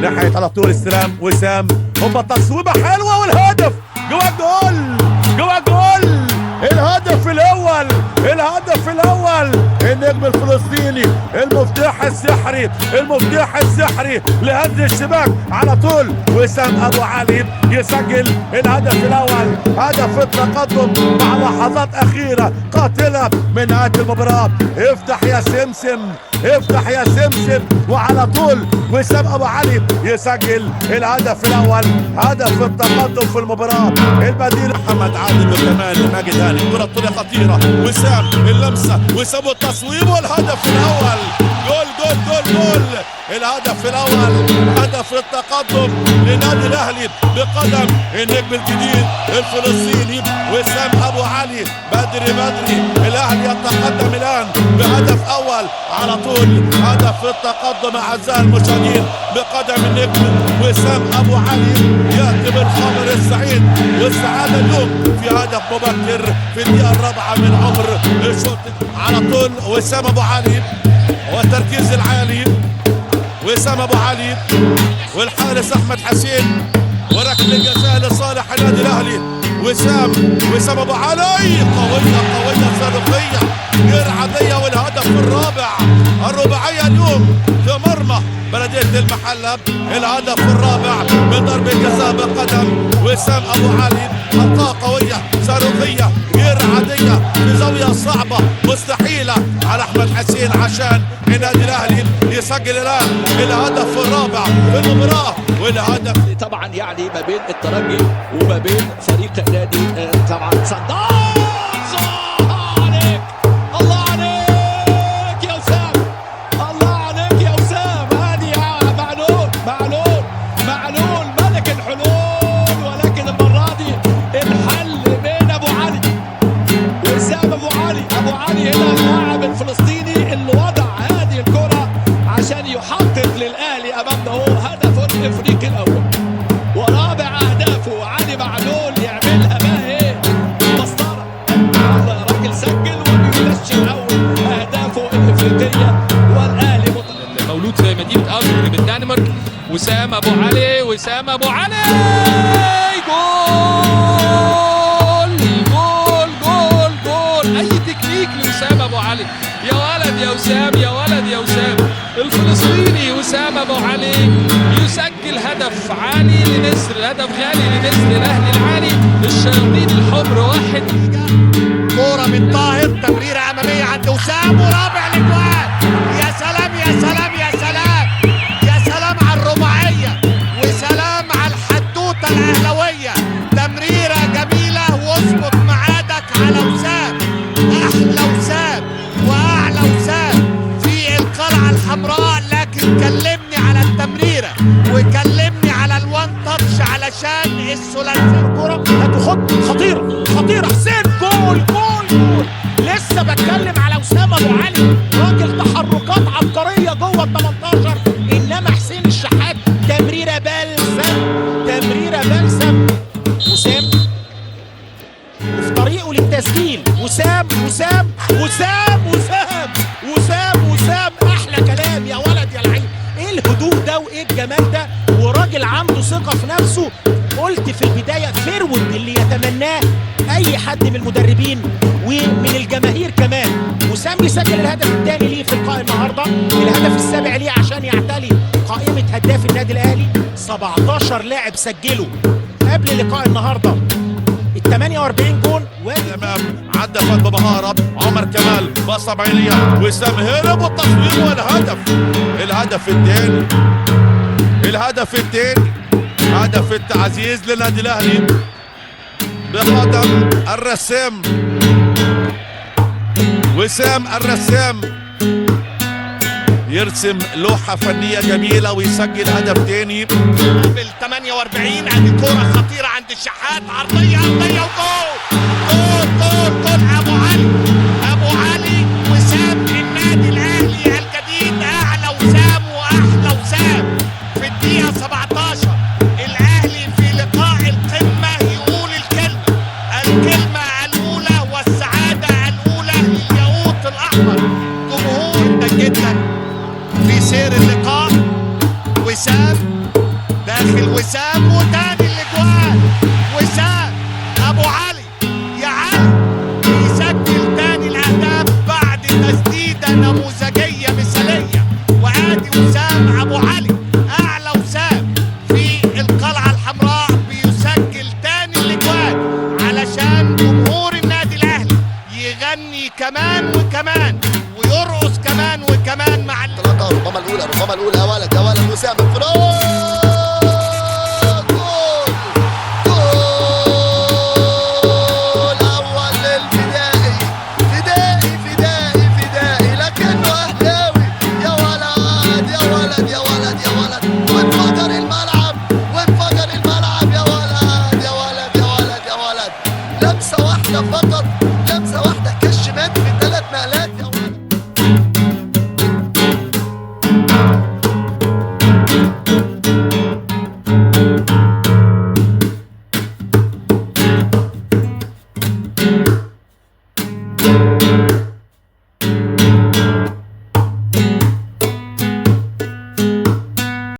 ناحيه على طول استلام وسام، هوبا تصويبه حلوه والهدف جوه الجول، جوه الجول. الهدف الاول، الهدف الاول. النجم الفلسطيني، المفتاح السحري، المفتاح السحري لهز الشباك على طول. وسام ابو علي يسجل الهدف الاول، هدف التقدم مع لحظات اخيره قاتله من نهايه المباراه. افتح يا سمسم، افتح يا سمسم. وعلى طول وسام ابو علي يسجل الهدف الاول، هدف التقدم في المباراه. البديل محمد عادل وكمال ماجد هاني، الكره الطوليه خطيره. وسام اللمسه، وسام التصويب والهدف الاول. جول جول جول جول. الهدف الاول، هدف التقدم للنادي الاهلي بقدم النجم الجديد الفلسطيني وسام ابو علي. بدري بدري الاهلي يتقدم الان بهدف اول على طول. هدف التقدم اعزائي المشاهدين بقدم النجم وسام ابو علي، ياتي بالخبر السعيد والسعاده اليوم في هدف مبكر في الدقيقه الرابعه من عمر الشوط. على طول وسام ابو علي والتركيز العالي. وسام ابو علي والحارس احمد حسين، وركله جزاء لصالح النادي الاهلي. وسام ابو علي، قويه قويه صاروخيه غير عاديه. والهدف الرابع، الرباعيه اليوم في مرمى بلديه المحله. الهدف الرابع من ضربه جزاء بقدم وسام ابو علي. خطأ قويه صاروخيه غير عاديه في زاويه صعبه مستحيله على احمد حسين عشان النادي الاهلي يسجل الان الهدف الرابع في المباراه. والهدف طبعا يعني ما بين الترجي وما بين فريق نادي طبعا صندوق. الله عليك، الله عليك يا وسام، الله عليك يا وسام. هذه يا معلول ملك الحلول. ولكن المره دي الحل بين ابو علي وسام. ابو علي هنا اللاعب الفلسطيني اللي وضع هذه الكره عشان يحقق للاهلي امامه هدف الافريقي الاول ورابع اهدافه. علي معلول يعملها بقى ايه؟ مسطره. الراجل سجل وبينشر اول اهدافه الافريقيه والاهلي مولود في مدينه ازوري بالدنمارك. وسام ابو علي، وسام ابو علي، جول جول جول جول. اي تكنيك لوسام ابو علي. يا ولد يا وسام، يا ولد يا وسام. الفلسطيني وسام ابو علي يسجل هدف عالي لنسر، هدف غالي لنسر الاهلي العالي. الشياطين الحمر واحد. كوره من طاهر، تمريره اماميه عند وسام ورابع الاجوان. يا سلام يا سلام يا سلام يا سلام على الرباعيه، وسلام على الحدوته الاهلاويه. تمريره جميله واظبط ميعادك على وسام. احلى وسام واعلى وسام في القلعه الحمراء. لكن كلمني على التمريره وكلمني على الوان تاتش علشان الثلاثيه. الكوره هتخط خطيره خطيره. حسين جول جول جول. لسه بتكلم على وسام ابو علي، راجل تحركات عبقريه جوه ال 18. انما حسين الشحات تمريره بلسم، تمريره بلسم. وسام وفي طريقه للتسجيل. وسام وسام وسام وسام وسام وسام. احلى كلام يا ولد يا لعيب. ايه الهدوء ده وايه الجمال ده، وراجل عنده ثقه في نفسه. قلت في البدايه فيرود اللي يتمناه اي حد من المدربين ومن الجماهير كمان. وسام يسجل الهدف الثاني ليه في لقاء النهارده، الهدف السابع ليه عشان يعتلي قائمه هداف النادي الاهلي. 17 لاعب سجلوا قبل لقاء النهارده ال 48 جون. امام عدى فات بمهاره عمر كمال، باصه بعينيه وسام هرب والتصوير والهدف. الهدف الثاني، الهدف الثاني، هدف التعزيز للنادي الاهلي بقدم الرسام وسام الرسام. يرسم لوحة فنية جميلة ويسجل هدف تاني. بال 48 عند كرة خطيرة عند الشحات، عرضية عرضية وجول جول جول جول. أبو علي، أبو علي وسام النادي الأهلي الجديد. أعلى وسام وأحلى وسام في الدقيقة 17. الأهلي في لقاء القمة يقول الكلمة الأولى والسعادة الأولى للياقوت الأحمر. جمهور جدا في سير اللقاء. وسام داخل وسام وتاني